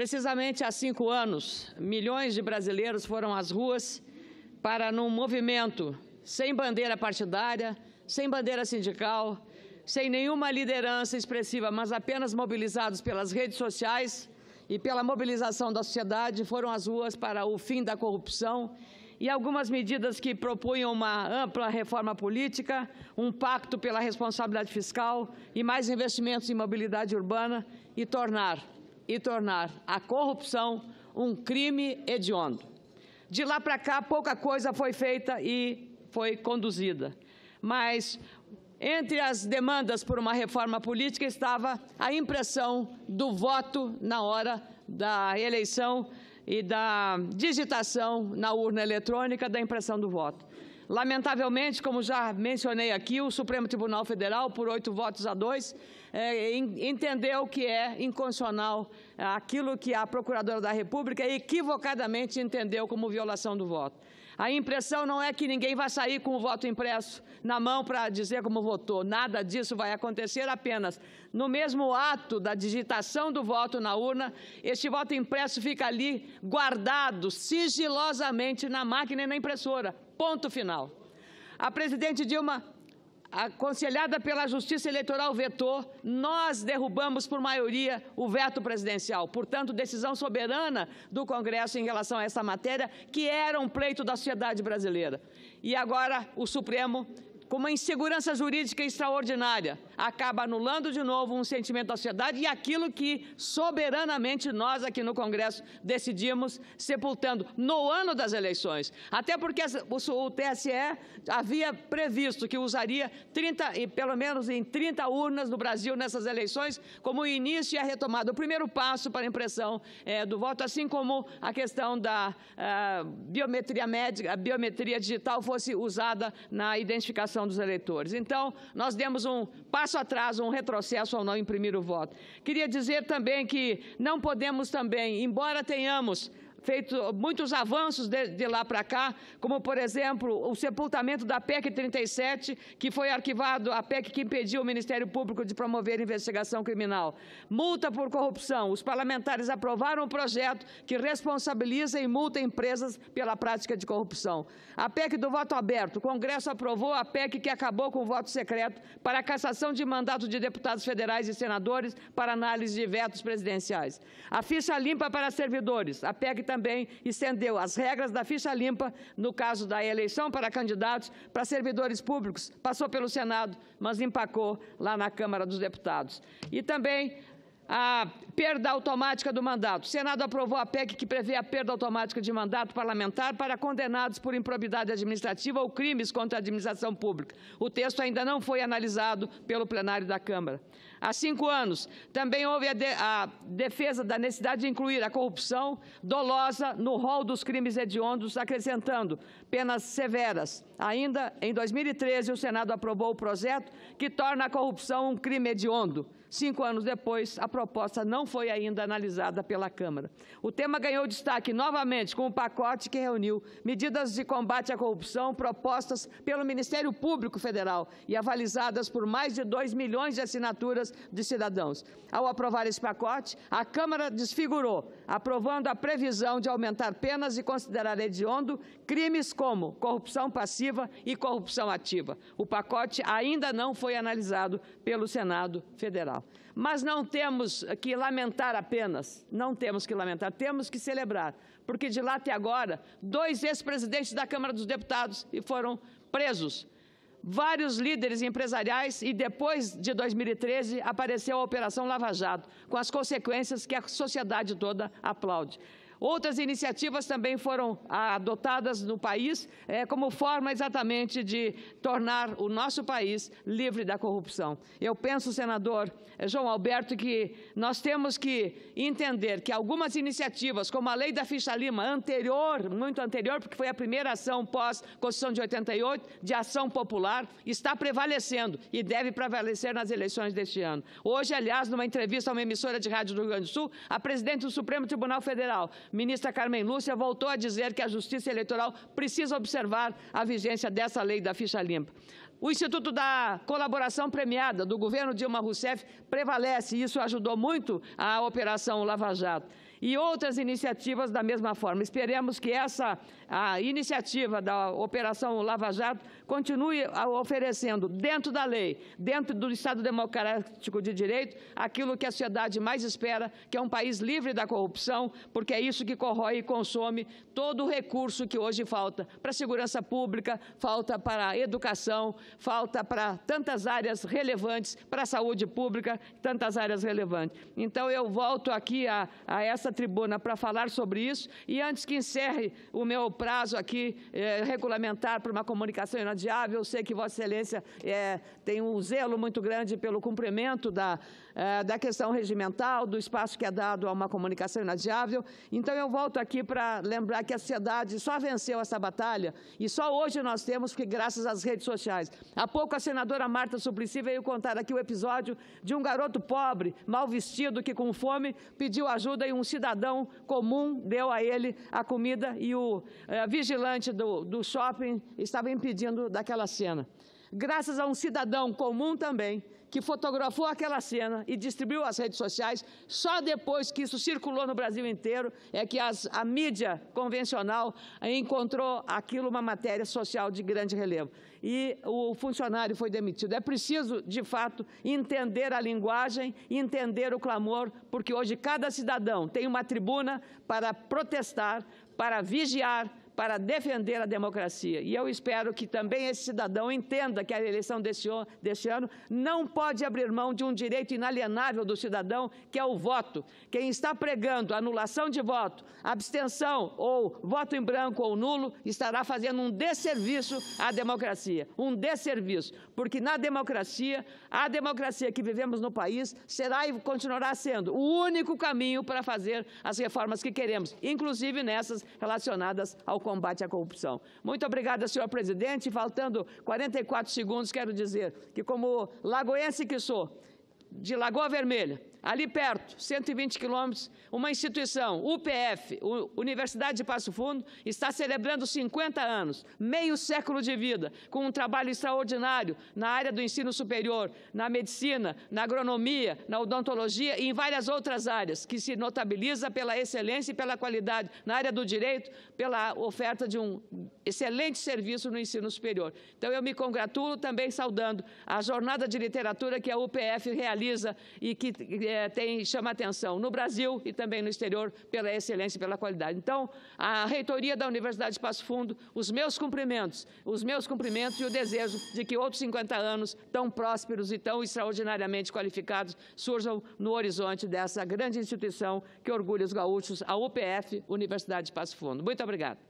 Precisamente há 5 anos, milhões de brasileiros foram às ruas para, num movimento sem bandeira partidária, sem bandeira sindical, sem nenhuma liderança expressiva, mas apenas mobilizados pelas redes sociais e pela mobilização da sociedade, foram às ruas para o fim da corrupção e algumas medidas que propunham uma ampla reforma política, um pacto pela responsabilidade fiscal e mais investimentos em mobilidade urbana e tornar a corrupção um crime hediondo. De lá para cá, pouca coisa foi feita e foi conduzida. Mas entre as demandas por uma reforma política estava a impressão do voto na hora da eleição e da digitação na urna eletrônica da impressão do voto. Lamentavelmente, como já mencionei aqui, o Supremo Tribunal Federal, por 8 votos a 2, entendeu que é inconstitucional aquilo que a Procuradora da República equivocadamente entendeu como violação do voto. A impressão não é que ninguém vai sair com o voto impresso na mão para dizer como votou. Nada disso vai acontecer, apenas no mesmo ato da digitação do voto na urna, este voto impresso fica ali guardado sigilosamente na máquina e na impressora. Ponto final. A presidente Dilma, aconselhada pela Justiça Eleitoral, vetou. Nós derrubamos por maioria o veto presidencial. Portanto, decisão soberana do Congresso em relação a essa matéria, que era um pleito da sociedade brasileira. E agora o Supremo, com uma insegurança jurídica extraordinária, acaba anulando de novo um sentimento da sociedade e aquilo que soberanamente nós aqui no Congresso decidimos, sepultando no ano das eleições. Até porque o TSE havia previsto que usaria pelo menos em 30 urnas no Brasil nessas eleições, como o início e a retomada, o primeiro passo para a impressão do voto, assim como a questão da biometria médica, a biometria digital fosse usada na identificação dos eleitores. Então, nós demos um passo atrás, um retrocesso ao não imprimir o voto. Queria dizer também que não podemos também, embora tenhamos feito muitos avanços de lá para cá, como, por exemplo, o sepultamento da PEC 37, que foi arquivado, a PEC que impediu o Ministério Público de promover investigação criminal. Multa por corrupção. Os parlamentares aprovaram um projeto que responsabiliza e multa empresas pela prática de corrupção. A PEC do voto aberto. O Congresso aprovou a PEC que acabou com o voto secreto para a cassação de mandato de deputados federais e senadores para análise de vetos presidenciais. A ficha limpa para servidores. A PEC também estendeu as regras da ficha limpa no caso da eleição para candidatos para servidores públicos. Passou pelo Senado, mas empacou lá na Câmara dos Deputados. E também a perda automática do mandato. O Senado aprovou a PEC que prevê a perda automática de mandato parlamentar para condenados por improbidade administrativa ou crimes contra a administração pública. O texto ainda não foi analisado pelo plenário da Câmara. Há 5 anos, também houve a defesa da necessidade de incluir a corrupção dolosa no rol dos crimes hediondos, acrescentando penas severas. Ainda em 2013, o Senado aprovou o projeto que torna a corrupção um crime hediondo. 5 anos depois, a proposta não foi ainda analisada pela Câmara. O tema ganhou destaque novamente com o pacote que reuniu medidas de combate à corrupção propostas pelo Ministério Público Federal e avalizadas por mais de 2 milhões de assinaturas de cidadãos. Ao aprovar esse pacote, a Câmara desfigurou, aprovando a previsão de aumentar penas e considerar hediondo crimes como corrupção passiva e corrupção ativa. O pacote ainda não foi analisado pelo Senado Federal. Mas não temos que lamentar apenas, não temos que lamentar, temos que celebrar, porque de lá até agora, 2 ex-presidentes da Câmara dos Deputados foram presos, vários líderes empresariais e depois de 2013 apareceu a Operação Lava Jato, com as consequências que a sociedade toda aplaude. Outras iniciativas também foram adotadas no país como forma exatamente de tornar o nosso país livre da corrupção. Eu penso, senador João Alberto, que nós temos que entender que algumas iniciativas, como a lei da ficha limpa muito anterior, porque foi a primeira ação pós-Constituição de 88, de ação popular, está prevalecendo e deve prevalecer nas eleições deste ano. Hoje, aliás, numa entrevista a uma emissora de rádio do Rio Grande do Sul, a presidente do Supremo Tribunal Federal, ministra Carmen Lúcia, voltou a dizer que a Justiça Eleitoral precisa observar a vigência dessa lei da ficha limpa. O Instituto da Colaboração Premiada do governo Dilma Rousseff prevalece e isso ajudou muito a Operação Lava Jato. e outras iniciativas da mesma forma. Esperemos que a iniciativa da Operação Lava Jato continue oferecendo, dentro da lei, dentro do Estado Democrático de Direito, aquilo que a sociedade mais espera, que é um país livre da corrupção, porque é isso que corrói e consome todo o recurso que hoje falta para a segurança pública, falta para a educação, falta para tantas áreas relevantes, para a saúde pública, tantas áreas relevantes. Então, eu volto aqui a essa tribuna para falar sobre isso, e antes que encerre o meu prazo aqui regulamentar para uma comunicação inadiável, eu sei que Vossa Excelência tem um zelo muito grande pelo cumprimento da questão regimental, do espaço que é dado a uma comunicação inadiável. Então, eu volto aqui para lembrar que a sociedade só venceu essa batalha, e só hoje nós temos, porque graças às redes sociais. Há pouco a senadora Marta Suplicy veio contar aqui o episódio de um garoto pobre, mal vestido, que com fome pediu ajuda e um cidadão comum deu a ele a comida, e o vigilante do shopping estava impedindo daquela cena. Graças a um cidadão comum também, que fotografou aquela cena e distribuiu às redes sociais, só depois que isso circulou no Brasil inteiro é que a mídia convencional encontrou aquilo uma matéria social de grande relevo. E o funcionário foi demitido. É preciso, de fato, entender a linguagem, entender o clamor, porque hoje cada cidadão tem uma tribuna para protestar, para vigiar, para defender a democracia. E eu espero que também esse cidadão entenda que a eleição deste ano não pode abrir mão de um direito inalienável do cidadão, que é o voto. Quem está pregando anulação de voto, abstenção ou voto em branco ou nulo, estará fazendo um desserviço à democracia. Um desserviço, porque na democracia, a democracia que vivemos no país será e continuará sendo o único caminho para fazer as reformas que queremos, inclusive nessas relacionadas ao combate à corrupção. Muito obrigada, senhor presidente. Faltando 44 segundos, quero dizer que, como lagoense que sou, de Lagoa Vermelha, ali perto, 120 quilômetros, uma instituição, UPF, Universidade de Passo Fundo, está celebrando 50 anos, meio século de vida, com um trabalho extraordinário na área do ensino superior, na medicina, na agronomia, na odontologia e em várias outras áreas, que se notabiliza pela excelência e pela qualidade na área do direito, pela oferta de um excelente serviço no ensino superior. Então, eu me congratulo também saudando a jornada de literatura que a UPF realiza e que chama atenção no Brasil e também no exterior pela excelência e pela qualidade. Então, a reitoria da Universidade de Passo Fundo, os meus cumprimentos e o desejo de que outros 50 anos tão prósperos e tão extraordinariamente qualificados surjam no horizonte dessa grande instituição que orgulha os gaúchos, a UPF, Universidade de Passo Fundo. Muito obrigado.